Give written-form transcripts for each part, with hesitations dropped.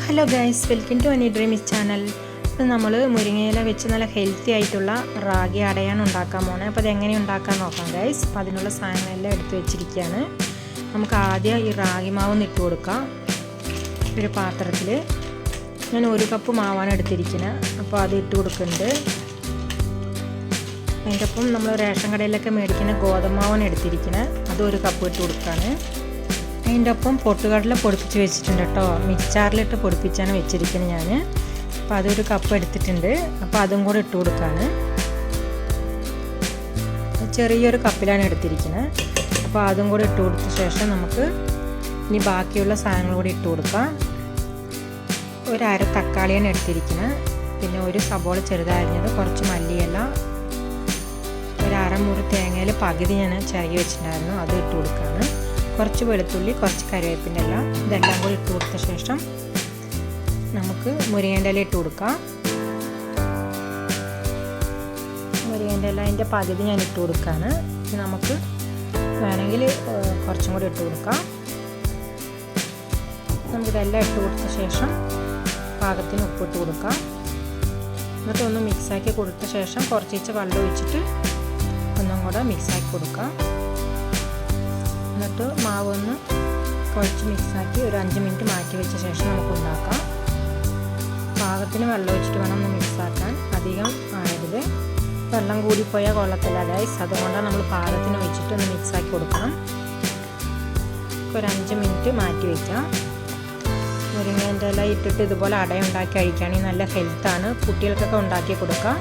Hello guys, welcome to Ani dreams channel. ഇപ്പം നമ്മൾ മുരിങ്ങയില വെച്ച് നല്ല ഹെൽത്തി ആയിട്ടുള്ള റാഗി അടയാണ് ഉണ്ടാക്കാൻ പോകുന്നത്. അപ്പോൾ അതെങ്ങനെ ഉണ്ടാക്കാൻ നോക്കാം ഗൈസ്. അപ്പോൾ അതിനുള്ള സാധനങ്ങളെല്ലാം എടുത്ത് വെച്ചിരിക്കുകയാണ്. നമുക്ക് ആദ്യം ഈ റാഗി മാവ് ഇട്ട് കൊടുക്കാം. ഒരു പാത്രത്തിൽ ഞാൻ 1 കപ്പ് മാവാണ് എടുത്തിരിക്കുന്നത്. അപ്പോൾ അത് ഇട്ട് കൊടുക്കുന്നുണ്ട്. അതിൻ്റെ ഒപ്പം നമ്മൾ റേഷൻ കടയിലൊക്കെ മേടിക്കുന്ന ഗോതമ്പ് മാവാണ് എടുത്തിരിക്കുന്നത്. അത് 1 കപ്പ് ഇട്ട് കൊടുക്കുകയാണ്. അതിൻ്റെ ഒപ്പം പൊട്ടുകടല പൊടിപ്പിച്ച് വെച്ചിട്ടുണ്ട് കേട്ടോ. മിക്സറിലിട്ട് പൊടിപ്പിച്ചാണ് വെച്ചിരിക്കുന്നത് ഞാൻ. അപ്പോൾ അതൊരു കപ്പ് എടുത്തിട്ടുണ്ട്. അപ്പോൾ അതും കൂടെ ഇട്ട് കൊടുക്കുകയാണ്. ചെറിയൊരു കപ്പിലാണ് എടുത്തിരിക്കുന്നത്. അപ്പോൾ അതും കൂടെ ഇട്ട് കൊടുത്ത ശേഷം നമുക്ക് ഇനി ബാക്കിയുള്ള സാധനങ്ങൾ കൂടി ഇട്ട് കൊടുക്കാം. ഒരു അര തക്കാളിയാണ് എടുത്തിരിക്കുന്നത്. പിന്നെ ഒരു സബോള ചെറുതാരിഞ്ഞത്, കുറച്ച് മല്ലിയില, ഒരു അരമുറി തേങ്ങയിൽ പകുതി ഞാൻ ചിരകി വെച്ചിട്ടുണ്ടായിരുന്നു, അത് ഇട്ട് കൊടുക്കുകയാണ്. കുറച്ച് വെളുത്തുള്ളി, കുറച്ച് കറിവേപ്പിൻ്റെ ഇല, ഇതെല്ലാം കൂടി ഇട്ട് കൊടുത്ത ശേഷം നമുക്ക് മുരിങ്ങേൻ്റെ ഇല ഇട്ട് കൊടുക്കാം. മുരിങ്ങേൻ്റെ ഇല അതിൻ്റെ പകുതി ഞാൻ ഇട്ട് കൊടുക്കുകയാണ്. നമുക്ക് വേണമെങ്കിൽ കുറച്ചും കൂടി ഇട്ട് കൊടുക്കാം. നമുക്കിതെല്ലാം ഇട്ട് കൊടുത്ത ശേഷം പാകത്തിന് ഉപ്പിട്ട് കൊടുക്കാം. എന്നിട്ട് ഒന്ന് മിക്സാക്കി കൊടുത്ത ശേഷം കുറച്ച് വെള്ളം ഒഴിച്ചിട്ട് ഒന്നും കൂടെ മിക്സാക്കി കൊടുക്കാം. എന്നിട്ട് മാവ് ഒന്ന് കുഴച്ച് മിക്സാക്കി ഒരു 5 മിനിറ്റ് മാറ്റി വെച്ച ശേഷം നമുക്ക് ഉണ്ടാക്കാം. പാകത്തിന് വെള്ളം ഒഴിച്ചിട്ട് വേണം ഒന്ന് മിക്സാക്കാൻ. അധികം ആകരുത്, വെള്ളം കൂടിപ്പോയാൽ കൊള്ളത്തില്ല ഗൈസ്. അതുകൊണ്ടാണ് നമ്മൾ പാകത്തിന് ഒഴിച്ചിട്ട് ഒന്ന് മിക്സാക്കി കൊടുക്കണം. ഒരു 5 മിനിറ്റ് മാറ്റി വയ്ക്കാം. മുരിങ്ങേൻ്റെ ഇല ഇട്ടിട്ട് ഇതുപോലെ അടയുണ്ടാക്കി കഴിക്കുകയാണെങ്കിൽ നല്ല ഹെൽത്താണ്. കുട്ടികൾക്കൊക്കെ ഉണ്ടാക്കി കൊടുക്കാം.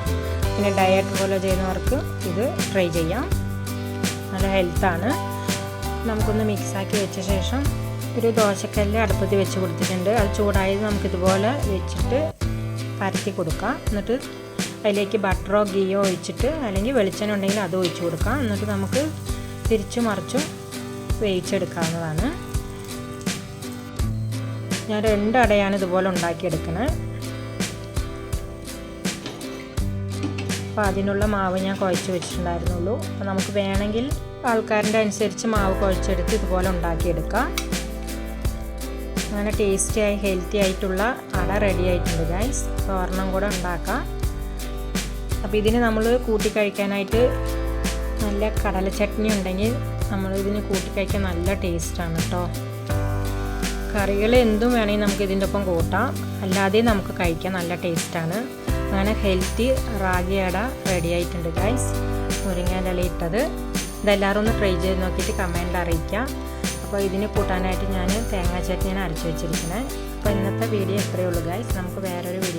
പിന്നെ ഡയറ്റ് പോലെ ചെയ്യുന്നവർക്ക് ഇത് ട്രൈ ചെയ്യാം. നല്ല ഹെൽത്താണ്. നമുക്കൊന്ന് മിക്സാക്കി വെച്ച ശേഷം ഒരു ദോശക്കല്ല് അടുപ്പത്ത് വെച്ച് കൊടുത്തിട്ടുണ്ട്. അത് ചൂടായത് നമുക്കിതുപോലെ വെച്ചിട്ട് പരത്തി കൊടുക്കാം. എന്നിട്ട് അതിലേക്ക് ബട്ടറോ ഗീയോ ഒഴിച്ചിട്ട്, അല്ലെങ്കിൽ വെളിച്ചെണ്ണ ഉണ്ടെങ്കിൽ അത് ഒഴിച്ച് കൊടുക്കാം. എന്നിട്ട് നമുക്ക് തിരിച്ചും മറിച്ചും വേവിച്ചെടുക്കാവുന്നതാണ്. ഞാൻ 2 അടയാണ് ഇതുപോലെ ഉണ്ടാക്കിയെടുക്കുന്നത്. അപ്പോൾ അതിനുള്ള മാവ് ഞാൻ കുഴച്ച് വെച്ചിട്ടുണ്ടായിരുന്നുള്ളൂ. അപ്പോൾ നമുക്ക് വേണമെങ്കിൽ ആൾക്കാരുടെ അനുസരിച്ച് മാവ് കുഴച്ചെടുത്ത് ഇതുപോലെ ഉണ്ടാക്കിയെടുക്കാം. അങ്ങനെ ടേസ്റ്റിയായി ഹെൽത്തി ആയിട്ടുള്ള അട റെഡി ആയിട്ടുണ്ട് ഗൈസ്. അപ്പോൾ ഒരെണ്ണം കൂടെ ഉണ്ടാക്കാം. അപ്പോൾ ഇതിന് നമ്മൾ കൂട്ടി കഴിക്കാനായിട്ട് നല്ല കടല ചട്നി ഉണ്ടെങ്കിൽ നമ്മളിതിന് കൂട്ടി കഴിക്കാൻ നല്ല ടേസ്റ്റാണ് കേട്ടോ. കറികൾ എന്തും വേണമെങ്കിൽ നമുക്ക് ഇതിൻ്റെ ഒപ്പം കൂട്ടാം, അല്ലാതെ നമുക്ക് കഴിക്കാൻ നല്ല ടേസ്റ്റാണ്. അങ്ങനെ ഹെൽത്തി റാഗി അട റെഡി ആയിട്ടുണ്ട് ഗൈസ്. മുരിങ്ങേൻ്റെ ഇല ഇട്ടത്. ഇതെല്ലാവരും ഒന്ന് ട്രൈ ചെയ്ത് നോക്കിയിട്ട് കമൻറ്റിൽ അറിയിക്കാം. അപ്പോൾ ഇതിന് കൂട്ടാനായിട്ട് ഞാൻ തേങ്ങാ ചട്നിയാണ് അരച്ച് വെച്ചിരിക്കുന്നത്. അപ്പോൾ ഇന്നത്തെ വീഡിയോ ഇത്രയേ ഉള്ളൂ ഗൈസ്. നമുക്ക് വേറൊരു വീഡിയോ